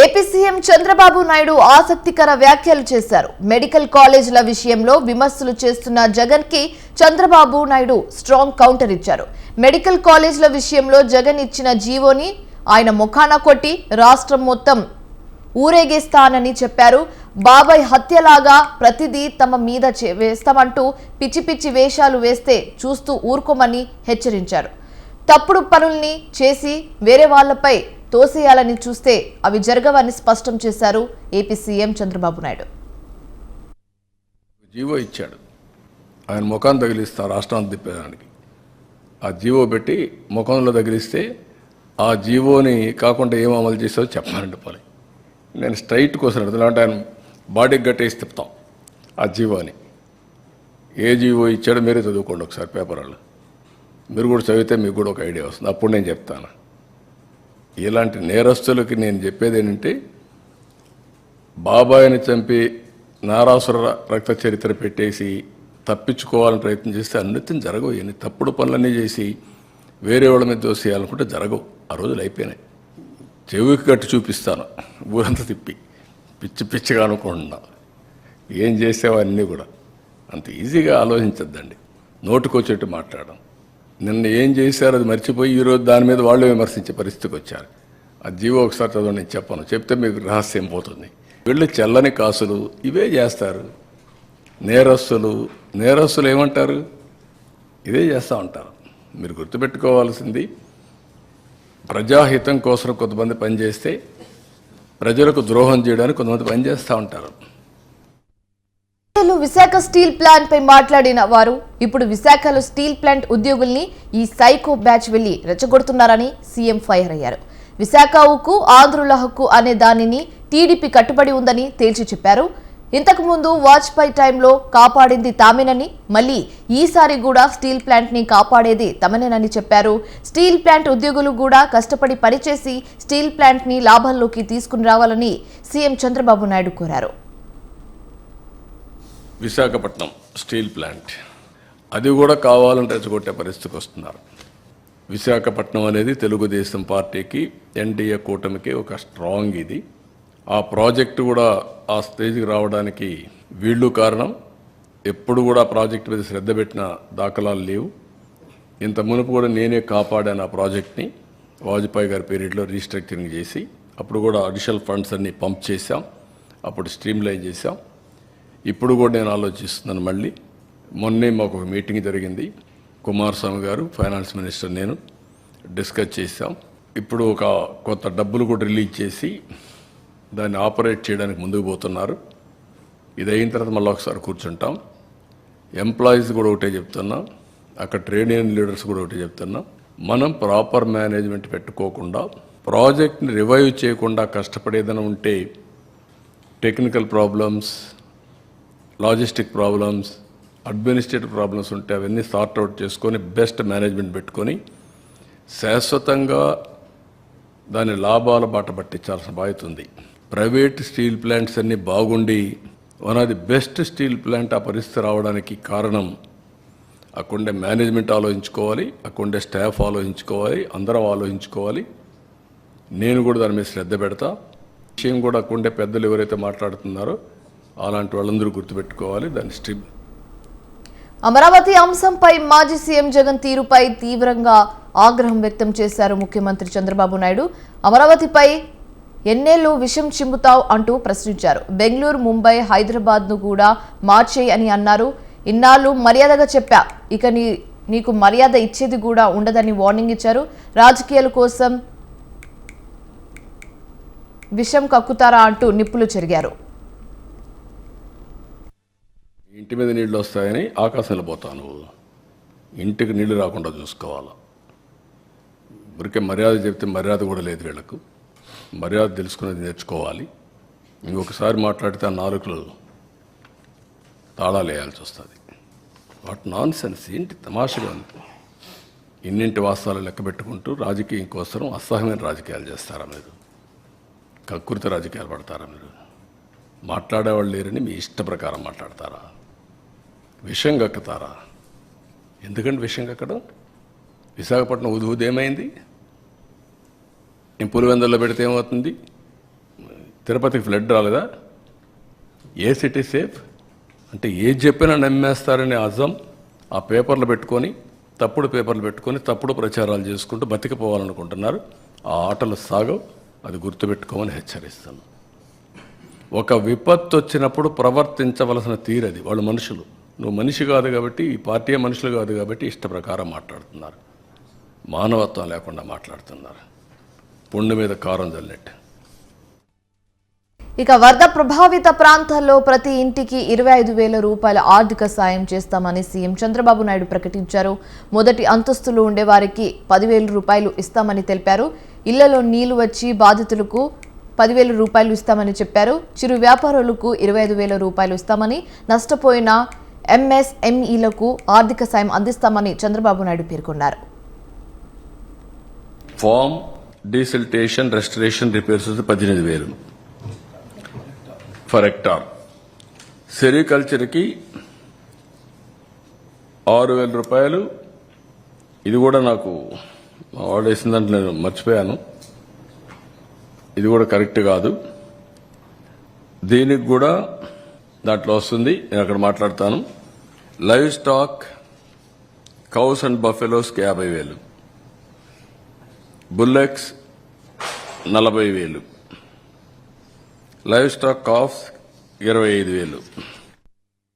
AP CM Chandrababu Naidu ఆసక్తికర వ్యాఖ్యలు చేశారు. మెడికల్ కాలేజీల విషయంలో విమర్శలు చేస్తున్న జగన్ కి చంద్రబాబు నాయుడు స్ట్రాంగ్ కౌంటర్ ఇచ్చారు. మెడికల్ కాలేజీల విషయంలో జగన్ ఇచ్చిన జీవోని ఆయన ముఖాన కొట్టి రాష్ట్రం మొత్తం ఊరేగిస్తానని చెప్పారు. బాబాయ్ హత్యలాగా ప్రతిదీ తమ మీద వేస్తామంటూ పిచ్చి పిచ్చి వేషాలు వేస్తే చూస్తూ ఊరుకోమని హెచ్చరించారు. తప్పుడు పనుల్ని చేసి వేరే వాళ్లపై తోసేయాలని చూస్తే అవి జరగవని స్పష్టం చేశారు AP CM Chandrababu Naidu. GO ఇచ్చాడు, ఆయన ముఖాన్ని తగిలిస్తారు రాష్ట్రాన్ని తిప్పేదానికి. ఆ జీవో పెట్టి ముఖంలో తగిలిస్తే ఆ జీవోని కాకుండా ఏం అమలు చేసావో చెప్పాలంటే పోలే. నేను స్ట్రైట్ కోసం అంటే ఆయన బాడీకి గట్టేసి తిప్పుతాం ఆ జీవోని. ఏ జీవో ఇచ్చాడో మీరే చదువుకోండి ఒకసారి పేపర్ వాళ్ళు. మీరు కూడా చదివితే మీకు కూడా ఒక ఐడియా వస్తుంది. అప్పుడు నేను చెప్తాను. ఇలాంటి నేరస్తులకి నేను చెప్పేది ఏంటంటే, బాబాయిని చంపి నారాసుర రక్త చరిత్ర పెట్టేసి తప్పించుకోవాలని ప్రయత్నం చేస్తే అన్నిటిని జరగవు. ఎన్ని తప్పుడు పనులన్నీ చేసి వేరే వాళ్ళ మీద దోసేయాలనుకుంటే జరగవు. ఆ రోజులు అయిపోయినాయి. చెవికి కట్టి చూపిస్తాను ఊరంతా తిప్పి, పిచ్చి పిచ్చిగా అనుకుంటున్నా. ఏం చేసావో అన్నీ కూడా అంత ఈజీగా ఆలోచించద్దండి. నోటుకొచ్చేట్టు మాట్లాడడం. నిన్న ఏం చేశారో అది మర్చిపోయి ఈరోజు దాని మీద వాళ్ళు విమర్శించే పరిస్థితికి వచ్చారు. ఆ జీవో ఒకసారి చదవ, నేను చెప్పను, చెప్తే మీకు రహస్యం పోతుంది. వీళ్ళు చెల్లని కాసులు ఇవే చేస్తారు. నేరస్తులు ఏమంటారు? ఇదే చేస్తూ ఉంటారు. మీరు గుర్తుపెట్టుకోవాల్సింది, ప్రజాహితం కోసం కొంతమంది పనిచేస్తే ప్రజలకు ద్రోహం చేయడానికి కొంతమంది పనిచేస్తూ ఉంటారు. విశాఖ స్టీల్ ప్లాంట్ పై మాట్లాడిన వారు ఇప్పుడు విశాఖలో స్టీల్ ప్లాంట్ ఉద్యోగుల్ని ఈ సైకో బ్యాచ్ వెళ్లి రెచ్చగొడుతున్నారని సీఎం ఫైర్ అయ్యారు. విశాఖ ఉక్కు ఆంధ్రుల హక్కు అనే దానిని టీడీపీ కట్టుబడి ఉందని తేల్చి చెప్పారు. ఇంతకు ముందు వాజ్పేయి టైంలో కాపాడింది తామేనని, మళ్లీ ఈసారి కూడా స్టీల్ ప్లాంట్ ని కాపాడేది తమనేనని చెప్పారు. స్టీల్ ప్లాంట్ ఉద్యోగులు కూడా కష్టపడి పనిచేసి స్టీల్ ప్లాంట్ ని లాభాల్లోకి తీసుకుని రావాలని సీఎం చంద్రబాబు నాయుడు కోరారు. విశాఖపట్నం స్టీల్ ప్లాంట్ అది కూడా కావాలని రెచ్చగొట్టే పరిస్థితికి వస్తున్నారు. విశాఖపట్నం అనేది తెలుగుదేశం పార్టీకి, ఎన్డీఏ కూటమికి ఒక స్ట్రాంగ్ ఇది. ఆ ప్రాజెక్టు కూడా ఆ స్టేజ్కి రావడానికి వీళ్ళు కారణం. ఎప్పుడు కూడా ప్రాజెక్టు మీద శ్రద్ధ పెట్టిన దాఖలాలు లేవు. ఇంత మునుపు కూడా నేనే కాపాడాను ఆ ప్రాజెక్ట్ని. వాజ్పేయి గారి పీరియడ్లో రీస్ట్రక్చరింగ్ చేసి అప్పుడు కూడా అడిషనల్ ఫండ్స్ అన్ని పంప్ చేశాం. అప్పుడు స్ట్రీమ్లైన్ చేశాం. ఇప్పుడు కూడా నేను ఆలోచిస్తున్నాను. మళ్ళీ మొన్నే మాకు ఒక మీటింగ్ జరిగింది. కుమారస్వామి గారు, ఫైనాన్స్ మినిస్టర్, నేను డిస్కస్ చేశాం. ఇప్పుడు ఒక కొత్త డబ్బులు కూడా రిలీజ్ చేసి దాన్ని ఆపరేట్ చేయడానికి ముందుకు పోతున్నారు. ఇది అయిన తర్వాత మళ్ళీ ఒకసారి కూర్చుంటాం. ఎంప్లాయీస్ కూడా ఒకటే చెప్తున్నా, అక్కడ ట్రేడ్ యూనియన్ లీడర్స్ కూడా ఒకటే చెప్తున్నా, మనం ప్రాపర్ మేనేజ్మెంట్ పెట్టుకోకుండా ప్రాజెక్ట్ని రివైవ్ చేయకుండా కష్టపడేదైనా ఉంటే technical problems, logistic problems, administrative problems ఉంటే అవన్నీ సార్ట్అవుట్ చేసుకొని బెస్ట్ మేనేజ్మెంట్ పెట్టుకొని శాశ్వతంగా దాని లాభాల బాట పట్టించాల్సిన బాధ్యత ఉంది. ప్రైవేట్ స్టీల్ ప్లాంట్స్ అన్నీ బాగుండి one of the best steel plant ఆ పరిస్థితి రావడానికి కారణం అక్కడే మేనేజ్మెంట్ ఆలోచించుకోవాలి, అక్కడే స్టాఫ్ ఆలోచించుకోవాలి, అందరం ఆలోచించుకోవాలి. నేను కూడా దాని మీద శ్రద్ధ పెడతా. విషయం కూడా అక్కడే పెద్దలు ఎవరైతే మాట్లాడుతున్నారో అలాంటి వాళ్ళందరూ గుర్తుపెట్టుకోవాలి. దాని స్ట్రీమ్. అమరావతి అంశంపై మాజీ సీఎం జగన్ తీరుపై తీవ్రంగా ఆగ్రహం వ్యక్తం చేశారు ముఖ్యమంత్రి చంద్రబాబు నాయుడు. అమరావతిపై ఎన్నేళ్లు విషం చిమ్ముతావు అంటూ ప్రశ్నించారు. బెంగళూరు, ముంబై, హైదరాబాద్ ను కూడా మార్చేయి అని అన్నారు. ఇన్నాళ్ళు మర్యాదగా చెప్పా, ఇక నీకు మర్యాద ఇచ్చేది కూడా ఉండదని వార్నింగ్ ఇచ్చారు. రాజకీయాల కోసం విషం కక్కుతారా అంటూ నిప్పులు చెరిగారు. ఇంటి మీద నీళ్ళు వస్తాయని ఆకాశంలో పోతాను. ఇంటికి నీళ్లు రాకుండా చూసుకోవాలి. ఊరికే మర్యాద చెప్తే మర్యాద కూడా లేదు వీళ్ళకు. మర్యాద తెలుసుకునేది నేర్చుకోవాలి. ఇంకొకసారి మాట్లాడితే ఆ నాలుకలు తాళాలు వేయాల్సి వస్తుంది. వాట్ నాన్ సెన్స్, ఏంటి తమాషగా ఉంది. ఇన్నింటి వాస్తవాలు లెక్క పెట్టుకుంటూ రాజకీయం కోసం అసహ్యమైన రాజకీయాలు చేస్తారా మీరు? కక్కుర్తి రాజకీయాలు పడతారా మీరు? మాట్లాడేవాళ్ళు లేరని మీ ఇష్ట ప్రకారం మాట్లాడతారా? విషం కక్కుతారా? ఎందుకంటే విషం కక్కడం? విశాఖపట్నం ఉదూదేమైంది? నేను పులివెందుల్లో పెడితే ఏమవుతుంది? తిరుపతికి ఫ్లడ్ రాలేదా? ఏ సిటీ సేఫ్? అంటే ఏది చెప్పినా నమ్మేస్తారనే అజం ఆ పేపర్లు పెట్టుకొని, తప్పుడు పేపర్లు పెట్టుకొని, తప్పుడు ప్రచారాలు చేసుకుంటూ బతికిపోవాలనుకుంటున్నారు. ఆ ఆటలు సాగవు, అది గుర్తుపెట్టుకోమని హెచ్చరిస్తాను. ఒక విపత్తు వచ్చినప్పుడు ప్రవర్తించవలసిన తీరది. వాళ్ళు మనుషులు, నువ్వు మనిషి కాదు కాబట్టి, ఈ పార్టీ మనుషులు కాదు కాబట్టి ఇష్ట ప్రకారం మాట్లాడుతున్నారు. మానవత్వం లేకుండా మాట్లాడుతున్నారు. పుండు మీద కారం చల్లెట్టు. ఇక వరద ప్రభావిత ప్రాంతాల్లో ప్రతి ఇంటికి 25,000 రూపాయల ఆర్థిక సాయం చేస్తామని సీఎం చంద్రబాబు నాయుడు ప్రకటించారు. మొదటి అంతస్తులో ఉండే వారికి 10,000 రూపాయలు ఇస్తామని తెలిపారు. ఇళ్లలో నీళ్లు వచ్చి బాధితులకు 10,000 రూపాయలు ఇస్తామని చెప్పారు. చిరు వ్యాపారులకు 25,000 రూపాయలు ఇస్తామని, నష్టపోయిన ఎంఎస్ఎంఈలకు ఆర్థిక సాయం అందిస్తామని చంద్రబాబు నాయుడు పేర్కొన్నారు. Farm desiltation restoration repairs 18,000 per hectare. సెరికల్చర్కి 6,000 రూపాయలు. ఇది కూడా నాకు ఆర్డర్ వేసిన దాంట్లో నేను మర్చిపోయాను, ఇది కూడా కరెక్ట్ కాదు. దీనికి కూడా దాంట్లో వస్తుంది, నేను అక్కడ మాట్లాడతాను. లైవ్ స్టాక్ కౌస్ అండ్ బఫెలోస్కి 50,000, బుల్లెక్స్ 40,000, లైవ్ స్టాక్ కాఫ్స్ 25,000.